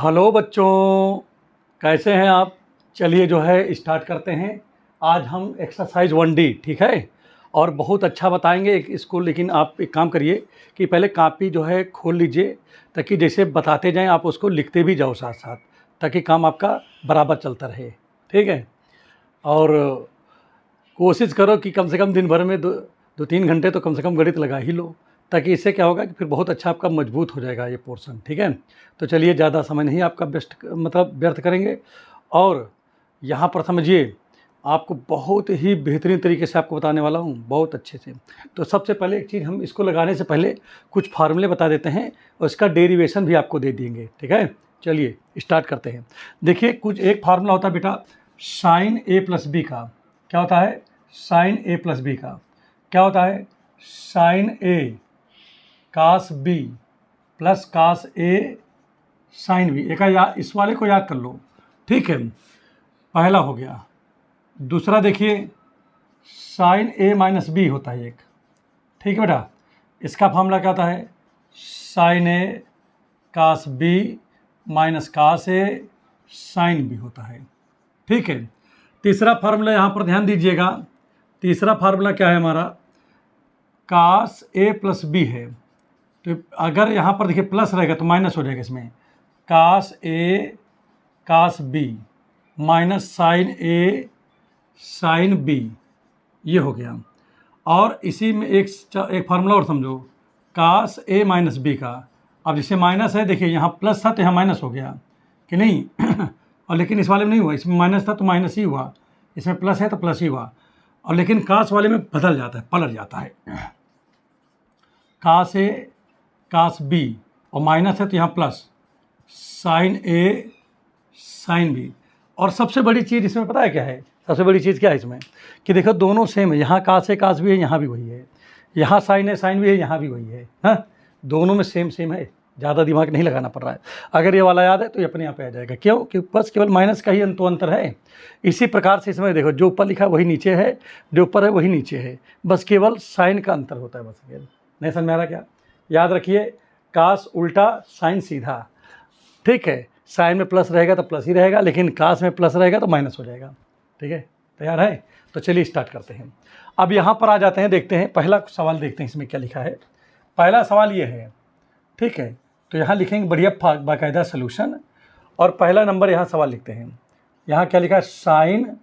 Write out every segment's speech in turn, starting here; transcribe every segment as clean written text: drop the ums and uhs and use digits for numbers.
Hello बच्चों, कैसे हैं आप। चलिए जो है स्टार्ट करते हैं। आज हम एक्सरसाइज 1D, ठीक है, और बहुत अच्छा बताएंगे इसको। लेकिन आप एक काम करिए कि पहले कॉपी जो है खोल लीजिए, ताकि जैसे बताते जाएं आप उसको लिखते भी जाओ साथ साथ, ताकि काम आपका बराबर चलता रहे, ठीक है। और कोशिश करो कि कम से कम दिन भर में दो तीन घंटे तो कम से कम गणित लगा ही लो, ताकि इससे क्या होगा कि फिर बहुत अच्छा आपका मजबूत हो जाएगा ये पोर्शन, ठीक है। तो चलिए ज़्यादा समय नहीं आपका व्यर्थ करेंगे। और यहाँ पर समझिए, आपको बहुत ही बेहतरीन तरीके से आपको बताने वाला हूँ, बहुत अच्छे से। तो सबसे पहले एक चीज़, हम इसको लगाने से पहले कुछ फार्मूले बता देते हैं और इसका डेरिवेशन भी आपको दे देंगे, ठीक है। चलिए स्टार्ट करते हैं। देखिए, कुछ एक फार्मूला होता है बेटा साइन ए प्लस बी का। क्या होता है? साइन ए प्लस बी का क्या होता है? साइन ए कास बी प्लस कास ए साइन बी। इस वाले को याद कर लो, ठीक है। पहला हो गया। दूसरा देखिए, साइन ए माइनस बी होता है एक, ठीक है बेटा। इसका फॉर्मूला क्या होता है? साइन ए कास बी माइनस कास ए साइन बी होता है, ठीक है। तीसरा फार्मूला यहाँ पर ध्यान दीजिएगा। तीसरा फार्मूला क्या है हमारा? कास ए प्लस बी है। तो अगर यहाँ पर देखिए प्लस रहेगा तो माइनस हो जाएगा इसमें। कास ए कास बी माइनस साइन ए साइन बी, ये हो गया। और इसी में एक फार्मूला और समझो, कास ए माइनस बी का। अब जैसे माइनस है, देखिए यहाँ प्लस था तो यहाँ माइनस हो गया कि नहीं और लेकिन इस वाले में नहीं हुआ, इसमें माइनस था तो माइनस ही हुआ, इसमें प्लस है तो प्लस ही हुआ। और लेकिन कास वाले में बदल जाता है, पलट जाता है। कास ए कास बी और माइनस है तो यहाँ प्लस साइन ए साइन बी। और सबसे बड़ी चीज़ इसमें पता है क्या है? सबसे बड़ी चीज़ क्या है इसमें कि देखो दोनों सेम है। यहाँ कास ए कास बी है, यहाँ भी वही है। यहाँ साइन ए साइन बी है, यहाँ भी वही है। हाँ, दोनों में सेम सेम है, ज़्यादा दिमाग नहीं लगाना पड़ रहा है। अगर ये वाला याद है तो ये अपने आप आ जाएगा। क्यों? कि बस केवल माइनस का ही अंतर है। इसी प्रकार से इसमें देखो, जो ऊपर लिखा है वही नीचे है, जो ऊपर है वही नीचे है, बस केवल साइन का अंतर होता है बस। नहीं समझ में आ रहा क्या? याद रखिए, कास उल्टा साइन सीधा, ठीक है। साइन में प्लस रहेगा तो प्लस ही रहेगा, लेकिन कास में प्लस रहेगा तो माइनस हो जाएगा, ठीक है। तैयार है? तो चलिए स्टार्ट करते हैं। अब यहाँ पर आ जाते हैं, देखते हैं पहला सवाल, देखते हैं इसमें क्या लिखा है। पहला सवाल ये है, ठीक है। तो यहाँ लिखेंगे बढ़िया बाकायदा सलूशन, और पहला नंबर यहाँ सवाल लिखते हैं। यहाँ क्या लिखा है? साइन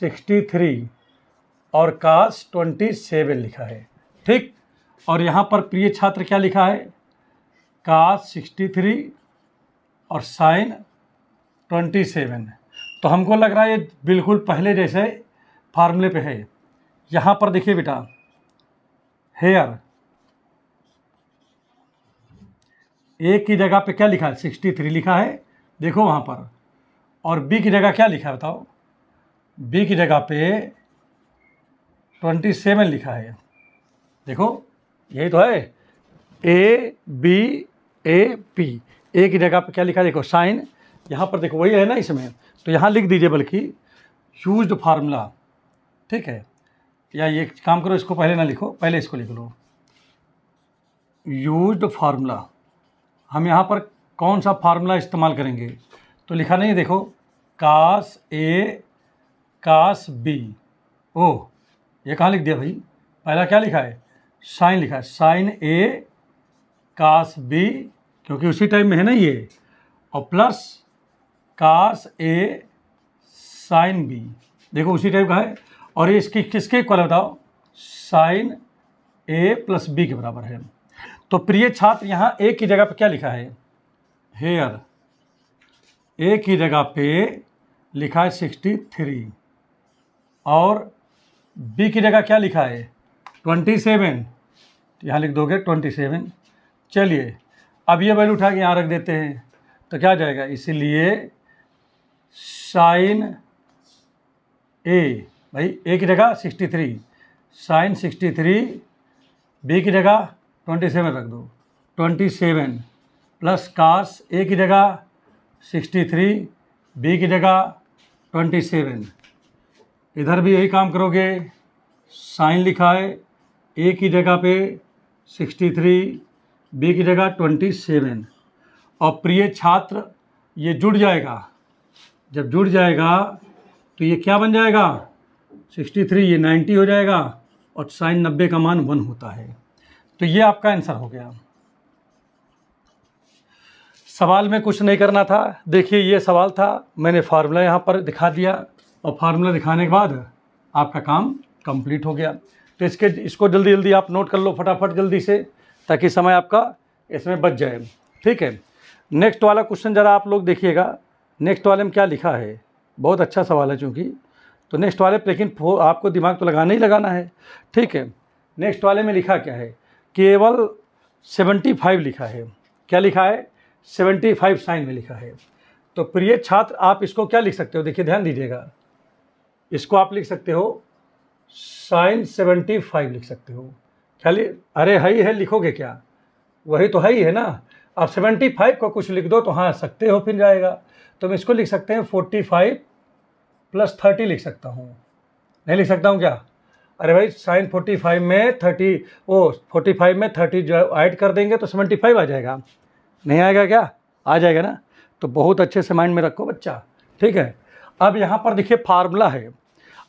63 और कास 27 लिखा है, ठीक। और यहाँ पर प्रिय छात्र क्या लिखा है? कास 63 और साइन 27। तो हमको लग रहा है ये बिल्कुल पहले जैसे फार्मूले पे है। यहाँ पर देखिए बेटा, हेयर ए की जगह पे क्या लिखा है? 63 लिखा है, देखो वहाँ पर। और बी की जगह क्या लिखा है बताओ? बी की जगह पे 27 लिखा है, देखो यही तो है। ए बी ए पी, ए की जगह पे क्या लिखा है? देखो साइन, यहाँ पर देखो वही है ना इसमें, तो यहाँ लिख दीजिए बल्कि यूज्ड फार्मूला, ठीक है। या ये काम करो, इसको पहले ना लिखो, पहले इसको लिख लो, यूज्ड फार्मूला। हम यहाँ पर कौन सा फार्मूला इस्तेमाल करेंगे? तो लिखा नहीं है, देखो, कास ए कास बी। ओह, ये कहाँ लिख दिया भाई? पहला क्या लिखा है? साइन लिखा है, साइन ए कास बी, क्योंकि उसी टाइम में है ना ये, और प्लस कास ए साइन बी, देखो उसी टाइप का है। और ये इसकी किसके इक्वल है बताओ? साइन ए प्लस बी के बराबर है। तो प्रिय छात्र, यहाँ ए की जगह पे क्या लिखा है? हेयर ए की जगह पे लिखा है 63 और बी की जगह क्या लिखा है? 27। यहाँ लिख दोगे 27। चलिए अब ये वैल्यू उठा के यहाँ रख देते हैं, तो क्या जाएगा? इसीलिए साइन ए, भाई ए की जगह 63, साइन 63, बी की जगह 27 रख दो, 27 प्लस कास ए की जगह 63, बी की जगह 27। इधर भी यही काम करोगे, साइन लिखा है, ए की जगह पे 63, बी की जगह 27। और प्रिय छात्र, ये जुड़ जाएगा, जब जुड़ जाएगा तो ये क्या बन जाएगा 63, ये 90 हो जाएगा और साइन 90 का मान 1 होता है। तो ये आपका आंसर हो गया। सवाल में कुछ नहीं करना था। देखिए ये सवाल था, मैंने फार्मूला यहाँ पर दिखा दिया और फार्मूला दिखाने के बाद आपका काम कंप्लीट हो गया। तो इसको जल्दी जल्दी आप नोट कर लो फटाफट जल्दी से, ताकि समय आपका इसमें बच जाए। ठीक है, नेक्स्ट वाला क्वेश्चन ज़रा आप लोग देखिएगा। नेक्स्ट वाले में क्या लिखा है, बहुत अच्छा सवाल है चूँकि, तो नेक्स्ट वाले पर लेकिन आपको दिमाग तो लगाना ही लगाना है। ठीक है, नेक्स्ट वाले में लिखा क्या है, केवल 75 लिखा है। क्या लिखा है 75 साइन में लिखा है। तो प्रिय छात्र आप इसको क्या लिख सकते हो, देखिए ध्यान दीजिएगा, इसको आप लिख सकते हो साइन 75 लिख सकते हो। क्या अरे है ही है, लिखोगे क्या, वही तो है ही है ना। आप 75 को कुछ लिख दो तो हाँ सकते हो, फिर जाएगा। तो हम इसको लिख सकते हैं 45 + 30 लिख सकता हूँ। नहीं लिख सकता हूँ क्या, अरे भाई साइन 45 में 30, वो 45 में 30 जो ऐड कर देंगे तो 75 आ जाएगा। नहीं आएगा क्या, आ जाएगा ना। तो बहुत अच्छे से माइंड में रखो बच्चा। ठीक है, अब यहाँ पर देखिए फार्मूला है।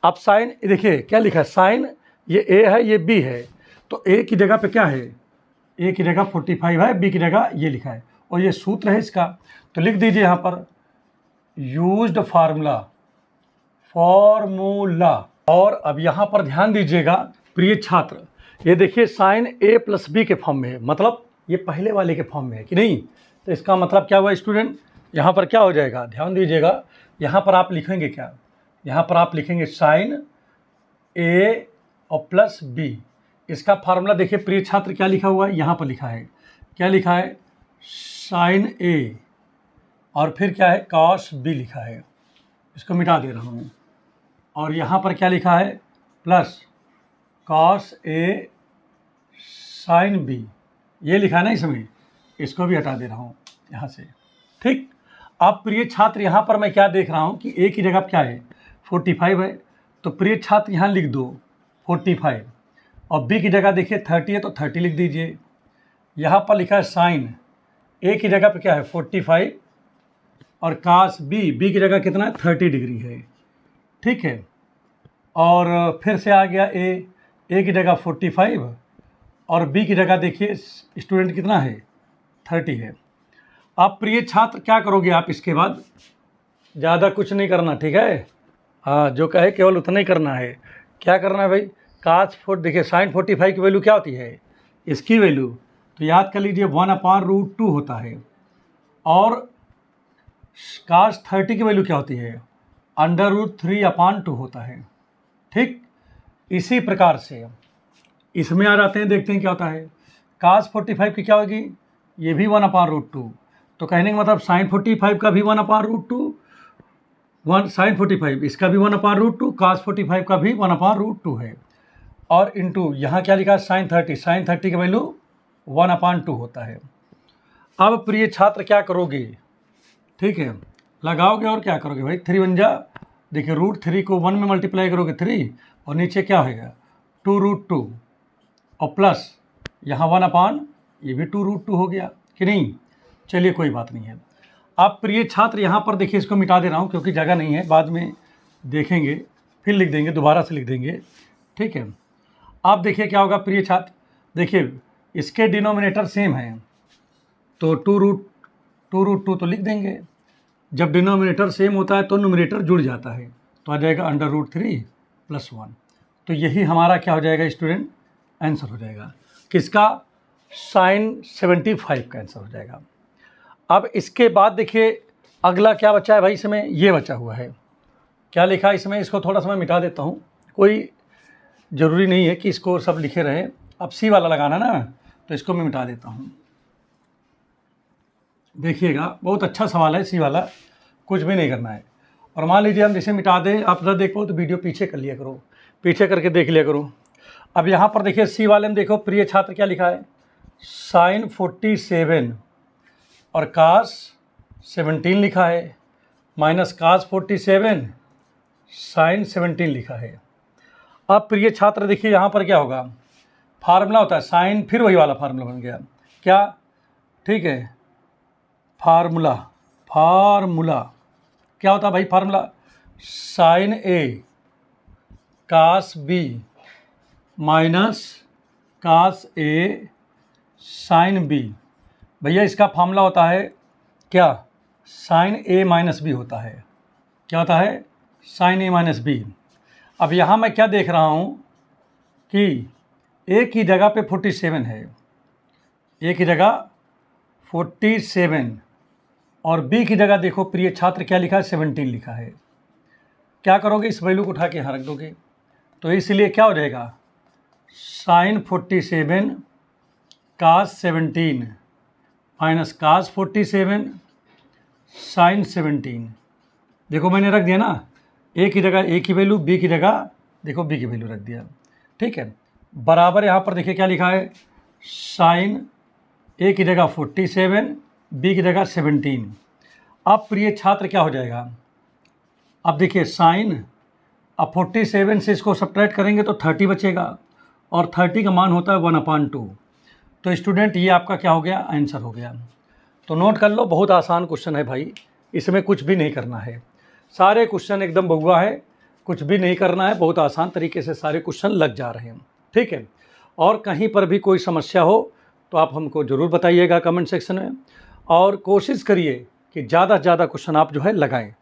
अब साइन देखिए क्या लिखा है, साइन ये ए है ये बी है, तो ए की जगह पे क्या है, ए की जगह 45 है, बी की जगह ये लिखा है और ये सूत्र है इसका। तो लिख दीजिए यहाँ पर यूज्ड फार्मूला, फॉर्मूला। और अब यहाँ पर ध्यान दीजिएगा प्रिय छात्र, ये देखिए साइन a + b के फॉर्म में है, मतलब ये पहले वाले के फॉर्म में है कि नहीं। तो इसका मतलब क्या हुआ स्टूडेंट, यहाँ पर क्या हो जाएगा, ध्यान दीजिएगा, यहाँ पर आप लिखेंगे क्या, यहाँ पर आप लिखेंगे साइन a और +b। इसका फार्मूला देखिए प्रिय छात्र क्या लिखा हुआ है, यहाँ पर लिखा है, क्या लिखा है साइन a और फिर क्या है cos b लिखा है। इसको मिटा दे रहा हूँ। और यहाँ पर क्या लिखा है plus cos a sin b, ये लिखा है ना इसमें, इसको भी हटा दे रहा हूँ यहाँ से। ठीक, अब प्रिय छात्र यहाँ पर मैं क्या देख रहा हूँ कि a की जगह क्या है 45 है, तो प्रिय छात्र यहाँ लिख दो 45 और b की जगह देखिए 30 है तो 30 लिख दीजिए। यहाँ पर लिखा है साइन a की जगह पर क्या है 45 और cos b की जगह कितना है 30 डिग्री है। ठीक है, और फिर से आ गया a की जगह 45 और b की जगह देखिए स्टूडेंट कितना है 30 है। आप प्रिय छात्र क्या करोगे, आप इसके बाद ज़्यादा कुछ नहीं करना। ठीक है, हाँ जो कहे केवल उतना ही करना है। क्या करना है भाई, cos देखिए साइन 45 की वैल्यू क्या होती है, इसकी वैल्यू तो याद कर लीजिए 1/√2 होता है, और cos 30 की वैल्यू क्या होती है √3/2 होता है। ठीक, इसी प्रकार से इसमें आ जाते हैं, देखते हैं क्या होता है। cos 45 की क्या होगी, ये भी 1/√2, तो कहने का मतलब साइन 45 का भी 1/√2, साइन 45 इसका भी 1/√2, cos 45 का भी 1/√2 है, और इंटू यहाँ क्या लिखा है साइन 30 की वैल्यू 1/2 होता है। अब प्रिय छात्र क्या करोगे, ठीक है लगाओगे और क्या करोगे भाई 3 बन जा, देखिए √3 को 1 में मल्टीप्लाई करोगे 3 और नीचे क्या होगा 2√2 और प्लस यहाँ 1/, ये भी 2√2 हो गया कि नहीं। चलिए कोई बात नहीं है। आप प्रिय छात्र यहाँ पर देखिए इसको मिटा दे रहा हूँ क्योंकि जगह नहीं है, बाद में देखेंगे फिर लिख देंगे, दोबारा से लिख देंगे। ठीक है, आप देखिए क्या होगा प्रिय छात्र, देखिए इसके डिनोमिनेटर सेम है तो 2√2 तो लिख देंगे। जब डिनोमिनेटर सेम होता है तो न्यूमरेटर जुड़ जाता है, तो आ जाएगा √3 + 1। तो यही हमारा क्या हो जाएगा स्टूडेंट, आंसर हो जाएगा किसका, साइन 75 का आंसर हो जाएगा। अब इसके बाद देखिए अगला क्या बचा है भाई, इसमें ये बचा हुआ है, क्या लिखा है इसमें, इसको थोड़ा सा मैं मिटा देता हूँ, कोई ज़रूरी नहीं है कि इसको सब लिखे रहे। अब सी वाला लगाना ना, तो इसको मैं मिटा देता हूँ। देखिएगा बहुत अच्छा सवाल है सी वाला, कुछ भी नहीं करना है। और मान लीजिए हम जैसे मिटा दें, आप ना देख पाओ तो वीडियो पीछे कर लिया करो, पीछे करके देख लिया करो। अब यहाँ पर देखिए सी वाले में देखो प्रिय छात्र क्या लिखा है, साइन 47 और cos 17 लिखा है, माइनस cos 47 साइन 17 लिखा है। अब प्रिय छात्र देखिए यहाँ पर क्या होगा, फार्मूला होता है साइन, फिर वही वाला फार्मूला बन गया क्या, ठीक है फार्मूला फार्मूला क्या होता है भाई? फार्मूला साइन ए कास बी माइनस कास ए साइन बी। भैया इसका फार्मूला होता है क्या? साइन ए माइनस बी होता है। क्या होता है? साइन ए माइनस बी। अब यहाँ मैं क्या देख रहा हूँ कि ए की जगह पे 47 है, ए की जगह 47 और बी की जगह देखो प्रिय छात्र क्या लिखा है? 17 लिखा है। क्या करोगे? इस वैल्यू को उठा के यहाँ रख दोगे, तो इसलिए क्या हो जाएगा? साइन 47 कास 17 माइनस कास 47 साइन 17। देखो मैंने रख दिया ना, ए की जगह ए की वैल्यू, बी की जगह देखो बी की वैल्यू रख दिया। ठीक है, बराबर यहाँ पर देखिए क्या लिखा है? साइन ए की जगह 47 बी की जगह 17। अब प्रिय छात्र क्या हो जाएगा? अब देखिए साइन, अब 47 से इसको सब्ट्रैक्ट करेंगे तो 30 बचेगा और 30 का मान होता है 1/2। तो स्टूडेंट ये आपका क्या हो गया? आंसर हो गया। तो नोट कर लो, बहुत आसान क्वेश्चन है भाई, इसमें कुछ भी नहीं करना है, सारे क्वेश्चन एकदम बहुआ है, कुछ भी नहीं करना है, बहुत आसान तरीके से सारे क्वेश्चन लग जा रहे हैं। ठीक है, और कहीं पर भी कोई समस्या हो तो आप हमको ज़रूर बताइएगा कमेंट सेक्शन में, और कोशिश करिए कि ज़्यादा से ज़्यादा क्वेश्चन आप जो है लगाएं।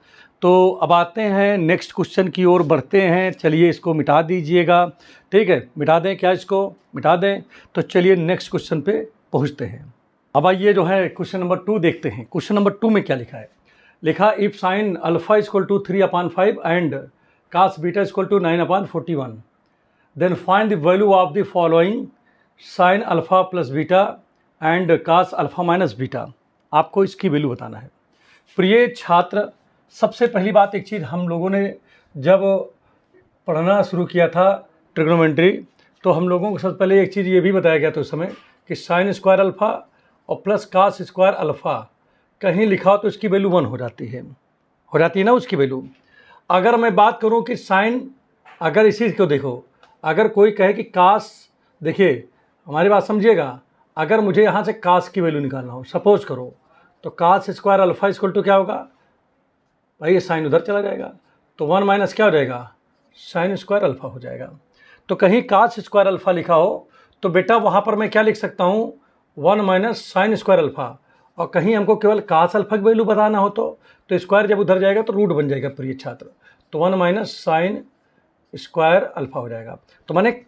तो अब आते हैं नेक्स्ट क्वेश्चन की ओर बढ़ते हैं। चलिए इसको मिटा दीजिएगा। ठीक है, मिटा दें क्या? इसको मिटा दें। तो चलिए नेक्स्ट क्वेश्चन पे पहुंचते हैं। अब आइए जो है क्वेश्चन नंबर 2 देखते हैं। क्वेश्चन नंबर 2 में क्या लिखा है? लिखा if sine alpha equal to 3/5 and cos beta equal to 9/41 then find the value of the following sine alpha plus beta and cos alpha minus beta. आपको इसकी वैल्यू बताना है। प्रिय छात्र, सबसे पहली बात एक चीज़ हम लोगों ने जब पढ़ना शुरू किया था ट्रिग्नोमेट्री, तो हम लोगों को सबसे पहले एक चीज़ ये भी बताया गया था उस समय कि साइन स्क्वायर अल्फ़ा और प्लस कास स्क्वायर अल्फ़ा कहीं लिखा हो तो इसकी वैल्यू 1 हो जाती है ना उसकी वैल्यू। अगर मैं बात करूं कि साइन, अगर इसी को देखो, अगर कोई कहे कि कास, देखिए हमारी बात समझिएगा, अगर मुझे यहाँ से कास की वैल्यू निकालना हो सपोज करो, तो cos square alpha equal to क्या होगा भाई? ये साइन उधर चला जाएगा तो 1 माइनस क्या हो जाएगा? साइन स्क्वायर अल्फ़ा हो जाएगा। तो कहीं कास स्क्वायर अल्फ़ा लिखा हो तो बेटा वहाँ पर मैं क्या लिख सकता हूँ? 1 माइनस साइन स्क्वायर अल्फ़ा। और कहीं हमको केवल कास अल्फ़ा की वैल्यू बताना हो तो स्क्वायर जब उधर जाएगा तो रूट बन जाएगा प्रिय छात्र, तो 1 माइनस साइन स्क्वायर अल्फ़ा हो जाएगा। तो माने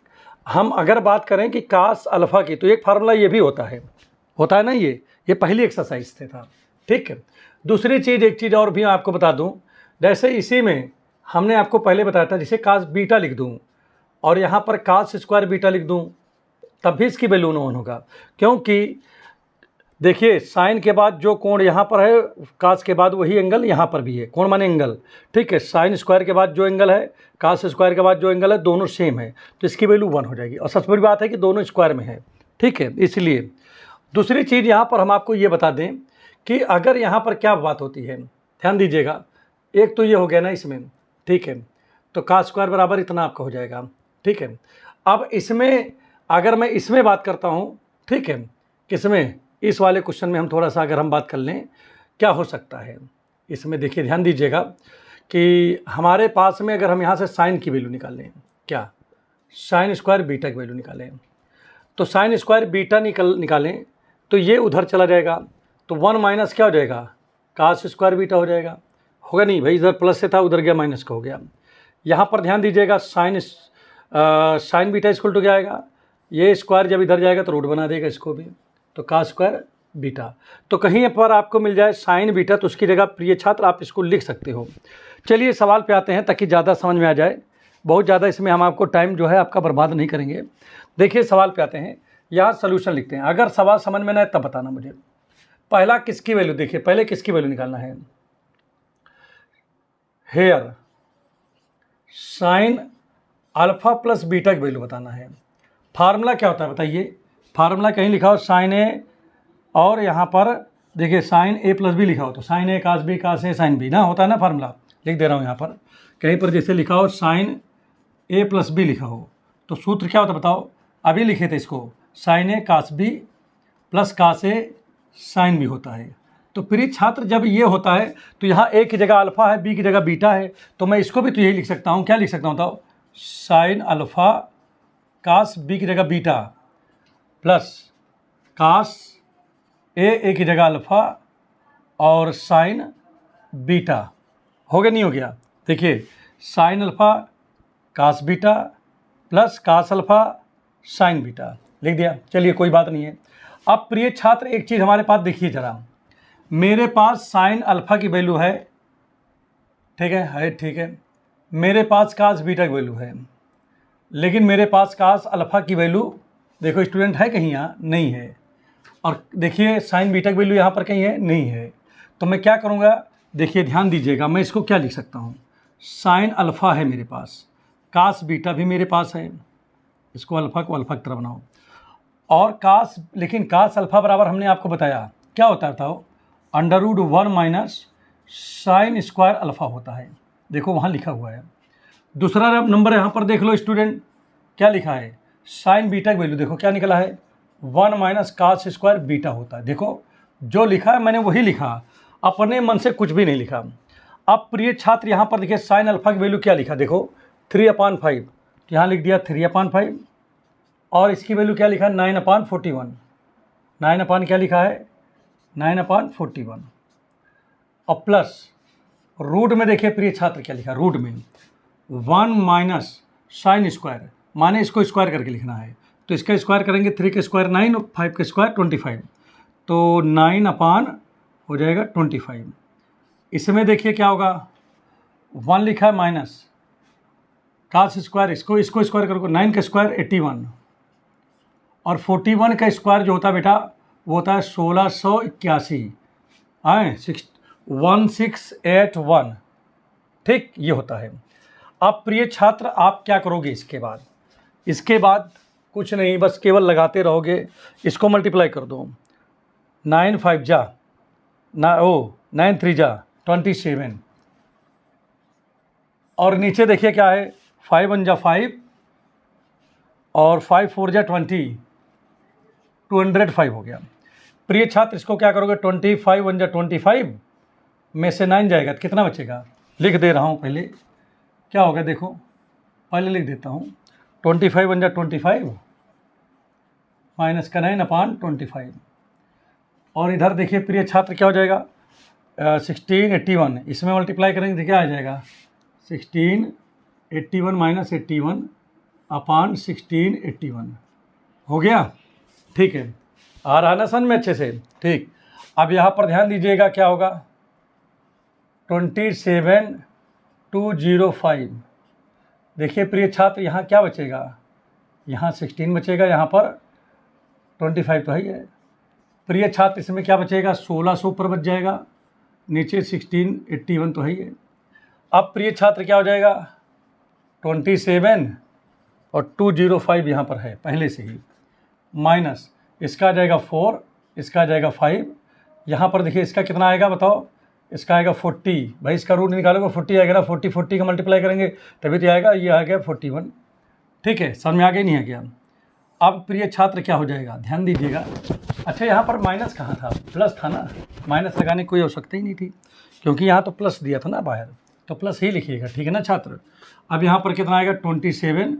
हम अगर बात करें कि कास अल्फ़ा की, तो एक फार्मूला ये भी होता है ना, ये पहली एक्सरसाइज से था। ठीक है, दूसरी चीज़, एक चीज़ और भी आपको बता दूं, जैसे इसी में हमने आपको पहले बताया था, जैसे कास बीटा लिख दूं और यहाँ पर कास स्क्वायर बीटा लिख दूं तब भी इसकी वैल्यू 1 होगा, क्योंकि देखिए साइन के बाद जो कोण यहाँ पर है, कास के बाद वही एंगल यहाँ पर भी है, कोण माने एंगल। ठीक है, साइन स्क्वायर के बाद जो एंगल है, कास स्क्वायर के बाद जो एंगल है, दोनों सेम है, तो इसकी वैल्यू 1 हो जाएगी। और सबसे बड़ी बात है कि दोनों स्क्वायर में है। ठीक है, इसलिए दूसरी चीज़ यहाँ पर हम आपको ये बता दें कि अगर यहाँ पर क्या बात होती है, ध्यान दीजिएगा, एक तो ये हो गया ना इसमें। ठीक है, तो कास स्क्वायर बराबर इतना आपका हो जाएगा। ठीक है, अब इसमें अगर मैं इसमें बात करता हूँ, ठीक है, किसमें? इस वाले क्वेश्चन में हम थोड़ा सा अगर हम बात कर लें क्या हो सकता है इसमें, देखिए ध्यान दीजिएगा कि हमारे पास में अगर हम यहाँ से साइन की वैल्यू निकालें, क्या साइन स्क्वायर बीटा की वैल्यू निकालें, तो साइन स्क्वायर बीटा निकालें तो ये उधर चला जाएगा, तो 1 माइनस क्या हो जाएगा? कास स्क्वायर बीटा हो जाएगा। होगा नहीं भाई, इधर प्लस से था उधर गया माइनस का हो गया। यहाँ पर ध्यान दीजिएगा, साइन बीटा इक्वल टू क्या आएगा? ये स्क्वायर जब इधर जाएगा तो रूट बना देगा इसको भी, तो कास स्क्वायर बीटा। तो कहीं पर आपको मिल जाए साइन बीटा तो उसकी जगह प्रिय छात्र आप इसको लिख सकते हो। चलिए सवाल पे आते हैं ताकि ज़्यादा समझ में आ जाए, बहुत ज़्यादा इसमें हम आपको टाइम जो है आपका बर्बाद नहीं करेंगे। देखिए सवाल पे आते हैं, यहाँ सोल्यूशन लिखते हैं। अगर सवाल समझ में ना आए तब बताना मुझे। पहला किसकी वैल्यू, देखिए पहले किसकी वैल्यू निकालना है? Here sine alpha plus beta की वैल्यू बताना है। फार्मूला क्या होता है बताइए? फार्मूला कहीं लिखा हो साइन ए, और यहाँ पर देखिए साइन ए प्लस बी लिखा हो तो साइन ए कास बी कास ए साइन बी ना, होता है ना फार्मूला। लिख दे रहा हूँ यहाँ पर, कहीं पर जैसे लिखा हो साइन ए प्लस बी लिखा हो तो सूत्र क्या होता है बताओ? अभी लिखे थे इसको, साइन ए कास बी प्लस कास ए साइन बी होता है। तो प्रिय छात्र जब ये होता है तो यहाँ ए की जगह अल्फ़ा है, बी की जगह बीटा है, तो मैं इसको भी तो यही लिख सकता हूँ। क्या लिख सकता हूँ बताओ? साइन अल्फ़ा कास बी की जगह बीटा प्लस कास ए की जगह अल्फ़ा और साइन बीटा। हो गया नहीं हो गया? देखिए sine alpha cos beta plus cos alpha sine beta लिख दिया। चलिए कोई बात नहीं है। अब प्रिय छात्र एक चीज़ हमारे पास देखिए ज़रा, मेरे पास साइन अल्फ़ा की वैल्यू है, ठीक है ठीक है। मेरे पास कास बीटा की वैल्यू है, लेकिन मेरे पास कास अल्फ़ा की वैल्यू देखो स्टूडेंट है कहीं यहाँ? नहीं है। और देखिए साइन बीटा की वैल्यू यहाँ पर कहीं है? नहीं है। तो मैं क्या करूँगा? देखिए ध्यान दीजिएगा, मैं इसको क्या लिख सकता हूँ? साइन अल्फ़ा है मेरे पास, कास बीटा भी मेरे पास है, इसको अल्फ़ा को अल्फ़ा की तरह बनाओ, और कास, लेकिन कास अल्फ़ा बराबर हमने आपको बताया क्या होता है बताओ? √1 माइनस साइन स्क्वायर अल्फ़ा होता है। देखो वहाँ लिखा हुआ है। दूसरा नंबर यहाँ पर देख लो स्टूडेंट, क्या लिखा है? साइन बीटा की वैल्यू देखो क्या निकला है? 1 माइनस कास स्क्वायर बीटा होता है। देखो जो लिखा है मैंने वही लिखा, अपने मन से कुछ भी नहीं लिखा। अब प्रिय छात्र यहाँ पर देखिए साइन अल्फ़ा की वैल्यू क्या लिखा? देखो 3/5, तो यहाँ लिख दिया 3/5, और इसकी वैल्यू क्या लिखा? 9/41। 9 अपान क्या लिखा है? 9/41। और प्लस रूट में देखिए प्रिय छात्र क्या लिखा? रूट में 1 माइनस साइन स्क्वायर, माने इसको स्क्वायर करके लिखना है, तो इसका स्क्वायर करेंगे 3 का स्क्वायर 9 और 5 का स्क्वायर 25, तो 9 हो जाएगा 25। इसमें देखिए क्या होगा? 1 लिखा है माइनस कास स्क्वायर, इसको स्क्वायर करो 9 का स्क्वायर 81, और 41 का स्क्वायर जो होता है बेटा वो होता है 1681, 1681, ठीक ये होता है। अब प्रिय छात्र आप क्या करोगे इसके बाद? इसके बाद कुछ नहीं, बस केवल लगाते रहोगे। इसको मल्टीप्लाई कर दो, 9 5 जा 9 3 जा 27, और नीचे देखिए क्या है? 5 1 जा 5 और 5 4 जा 20, 205 हो गया। प्रिय छात्र इसको क्या करोगे? 25 1 जा 25 में से 9 जाएगा तो कितना बचेगा? लिख दे रहा हूँ पहले, क्या होगा देखो, पहले लिख देता हूँ। 25 1 जा 25 माइनस का 9/25, और इधर देखिए प्रिय छात्र क्या हो जाएगा? 1681, इसमें मल्टीप्लाई करेंगे तो क्या आ जाएगा? 1681 माइनस 81/1681 हो गया। ठीक है, आ रहा ना सन में अच्छे से? ठीक। अब यहाँ पर ध्यान दीजिएगा क्या होगा? 27205। देखिए प्रिय छात्र यहाँ क्या बचेगा? यहाँ 16 बचेगा, यहाँ पर 25 तो है ही है। प्रिय छात्र इसमें क्या बचेगा? 1600 ऊपर बच जाएगा, नीचे 1681 तो है ही है। अब प्रिय छात्र क्या हो जाएगा? 27 और 205 यहाँ पर है पहले से ही, माइनस इसका आ जाएगा 4, इसका आ जाएगा 5, यहाँ पर देखिए इसका कितना आएगा बताओ? इसका आएगा 40, भाई इसका रूट निकालोगे 40 आएगा ना, 40 का मल्टीप्लाई करेंगे तभी तो आएगा, ये आ गया 41। ठीक है, समझ में आ गया नहीं आ गया? अब प्रिय छात्र क्या हो जाएगा? ध्यान दीजिएगा। अच्छा यहाँ पर माइनस कहाँ था? प्लस था ना, माइनस लगाने की कोई आवश्यकता ही नहीं थी, क्योंकि यहाँ तो प्लस दिया था ना बाहर, तो प्लस ही लिखिएगा, ठीक है ना छात्र? अब यहाँ पर कितना आएगा? 27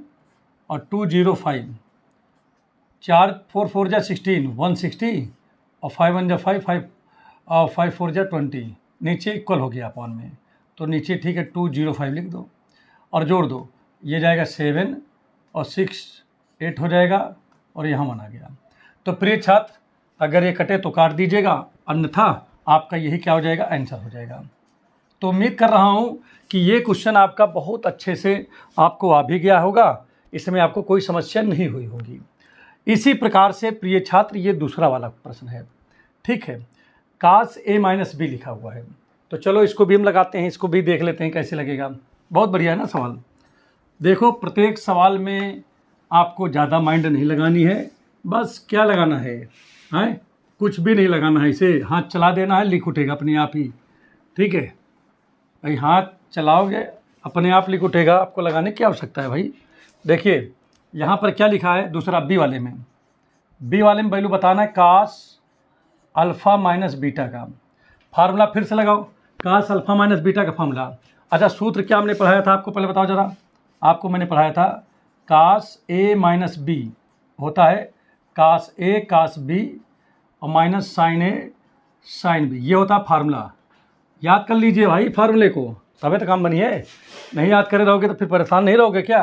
और 205, 4 4 4 जा 16, 160, और 5 1 जा 5 5 और 5 4 जा 20, नीचे इक्वल हो गया अपॉन में, तो नीचे ठीक है 205 लिख दो और जोड़ दो, ये जाएगा 7 और 6 8 हो जाएगा, और यहाँ 1 आ गया। तो प्रिय छात्र अगर ये कटे तो काट दीजिएगा, अन्यथा आपका यही क्या हो जाएगा? आंसर हो जाएगा। तो उम्मीद कर रहा हूँ कि ये क्वेश्चन आपका बहुत अच्छे से आपको आ भी गया होगा, इसमें आपको कोई समस्या नहीं हुई होगी। इसी प्रकार से प्रिय छात्र ये दूसरा वाला प्रश्न है, ठीक है, कास A माइनस बी लिखा हुआ है, तो चलो इसको भी हम लगाते हैं, इसको भी देख लेते हैं कैसे लगेगा। बहुत बढ़िया है ना सवाल? देखो प्रत्येक सवाल में आपको ज़्यादा माइंड नहीं लगानी है, बस क्या लगाना है, हैं? कुछ भी नहीं लगाना है, इसे हाथ चला देना है, लिख उठेगा अपने आप ही, ठीक है भाई? हाथ चलाओगे अपने आप लिख उठेगा, आपको लगाने की आवश्यकता है भाई। देखिए यहाँ पर क्या लिखा है? दूसरा बी वाले में वैल्यू बताना है कास अल्फ़ा माइनस बीटा का। फार्मूला फिर से लगाओ, कास अल्फा माइनस बीटा का फार्मूला। अच्छा सूत्र क्या हमने पढ़ाया था आपको, पहले बताओ जरा। आपको मैंने पढ़ाया था कास ए माइनस बी होता है कास ए कास बी और माइनस साइन ए साइन बी, ये होता है फार्मूला। याद कर लीजिए भाई फार्मूले को, तभी तो काम बनी है। नहीं याद करे रहोगे तो फिर परेशान नहीं रहोगे क्या।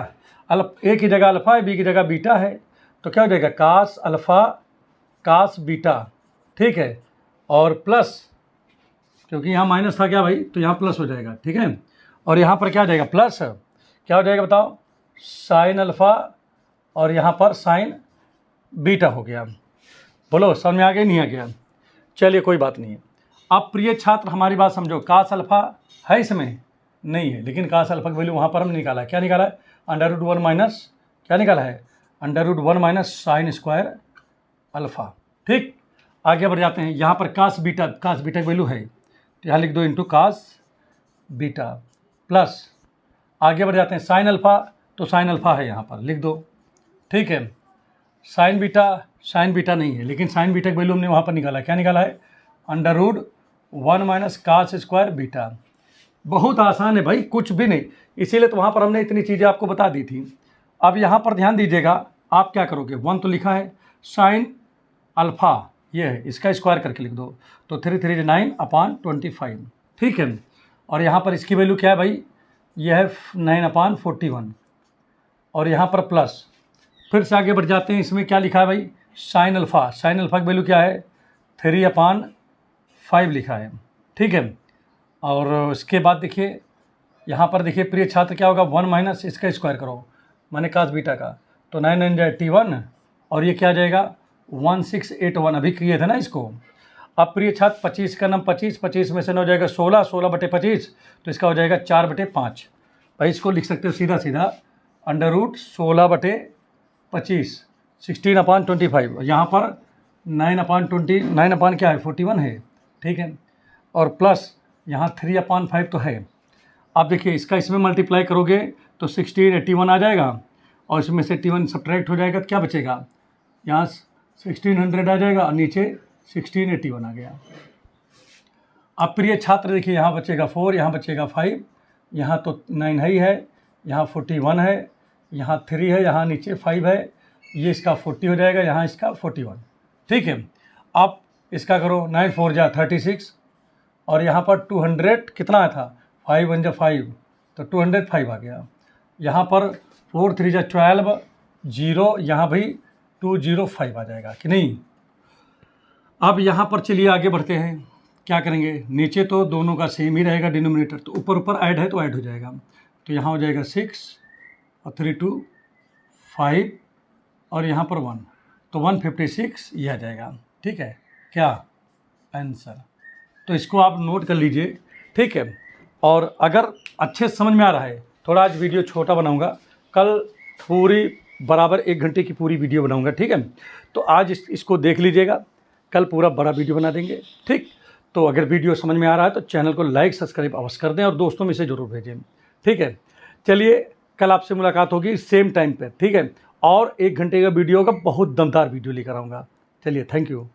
ए की जगह अल्फ़ा है, बी की जगह बीटा है, तो क्या हो जाएगा कास अल्फ़ा कास बीटा, ठीक है। और प्लस, क्योंकि यहाँ माइनस था क्या भाई, तो यहाँ प्लस हो जाएगा, ठीक है। और यहाँ पर क्या हो जाएगा प्लस, क्या हो जाएगा बताओ, साइन अल्फ़ा और यहाँ पर साइन बीटा हो गया। बोलो समझ में आ गया नहीं आ गया। चलिए कोई बात नहीं है। अब प्रिय छात्र हमारी बात समझो, कास अल्फ़ा है इसमें नहीं है, लेकिन कास अल्फ़ा की वैल्यू वहाँ पर हमने निकाला है। क्या निकाला है, √1 माइनस क्या निकाला है, √1 माइनस साइन स्क्वायर अल्फ़ा। ठीक, आगे बढ़ जाते हैं। यहाँ पर कास बीटा की वैल्यू है, तो यहाँ लिख दो इंटू कास बीटा प्लस, आगे बढ़ जाते हैं साइन अल्फ़ा, तो साइन अल्फ़ा है यहाँ पर लिख दो, ठीक है। साइन बीटा नहीं है, लेकिन साइन बीटा की वैल्यू हमने वहाँ पर निकाला है। क्या निकाला है, √1 माइनस कास स्क्वायर बीटा। बहुत आसान है भाई, कुछ भी नहीं, इसीलिए तो वहाँ पर हमने इतनी चीज़ें आपको बता दी थी। अब यहाँ पर ध्यान दीजिएगा, आप क्या करोगे, 1 तो लिखा है, साइन अल्फ़ा ये है, इसका स्क्वायर करके लिख दो, तो 3 3 9/25, ठीक है। और यहाँ पर इसकी वैल्यू क्या है भाई, ये है 9/41, और यहाँ पर प्लस। फिर से आगे बढ़ जाते हैं, इसमें क्या लिखा है भाई, साइन अल्फ़ा की वैल्यू क्या है, 3/5 लिखा है, ठीक है। और उसके बाद देखिए यहाँ पर देखिए प्रिय छात्र क्या होगा, 1 माइनस इसका स्क्वायर करो, माने कास बीटा का, तो 9 9 जाए 81, और ये क्या आ जाएगा 1681, अभी किए थे ना इसको। अब प्रिय छात्र 25 का नाम 25 में से 9 हो जाएगा 16, 16/25, तो इसका हो जाएगा 4/5। भाई इसको लिख सकते हो सीधा सीधा √16/25, 16/25, यहाँ पर 9 क्या है 41 है, ठीक है। और प्लस यहाँ 3/5 तो है। अब देखिए इसका इसमें मल्टीप्लाई करोगे तो 1681 आ जाएगा, और इसमें से 81 सब्ट्रैक्ट हो जाएगा तो क्या बचेगा, यहाँ 1600 आ जाएगा और नीचे 1681 आ गया। अब प्रिय छात्र देखिए यहाँ बचेगा 4, यहाँ बचेगा 5, यहाँ तो 9 ही है, यहाँ 41 है, यहाँ 3 है, यहाँ नीचे 5 है, ये इसका 40 हो जाएगा, यहाँ इसका 41, ठीक है। अब इसका करो 9 4 जा 36, और यहाँ पर 200 कितना आया था, 5 1 जा 5, तो 205 आ गया। यहाँ पर 4 3 जा 12, 0, यहाँ भी 205 आ जाएगा कि नहीं। अब यहाँ पर चलिए आगे बढ़ते हैं, क्या करेंगे, नीचे तो दोनों का सेम ही रहेगा डिनोमिनेटर, तो ऊपर ऐड है तो ऐड हो जाएगा, तो यहाँ हो जाएगा 6 और 3 2 5, और यहाँ पर 1, तो 156 ये आ जाएगा, ठीक है क्या आंसर। तो इसको आप नोट कर लीजिए, ठीक है। और अगर अच्छे से समझ में आ रहा है, थोड़ा आज वीडियो छोटा बनाऊंगा, कल पूरी बराबर 1 घंटे की पूरी वीडियो बनाऊंगा, ठीक है। तो आज इसको देख लीजिएगा, कल पूरा बड़ा वीडियो बना देंगे, ठीक। तो अगर वीडियो समझ में आ रहा है तो चैनल को लाइक सब्सक्राइब अवश्य कर दें, और दोस्तों में से ज़रूर भेजें, ठीक है। चलिए कल आपसे मुलाकात होगी सेम टाइम पर, ठीक है। और 1 घंटे का वीडियो होगा, बहुत दमदार वीडियो लेकर आऊँगा। चलिए थैंक यू।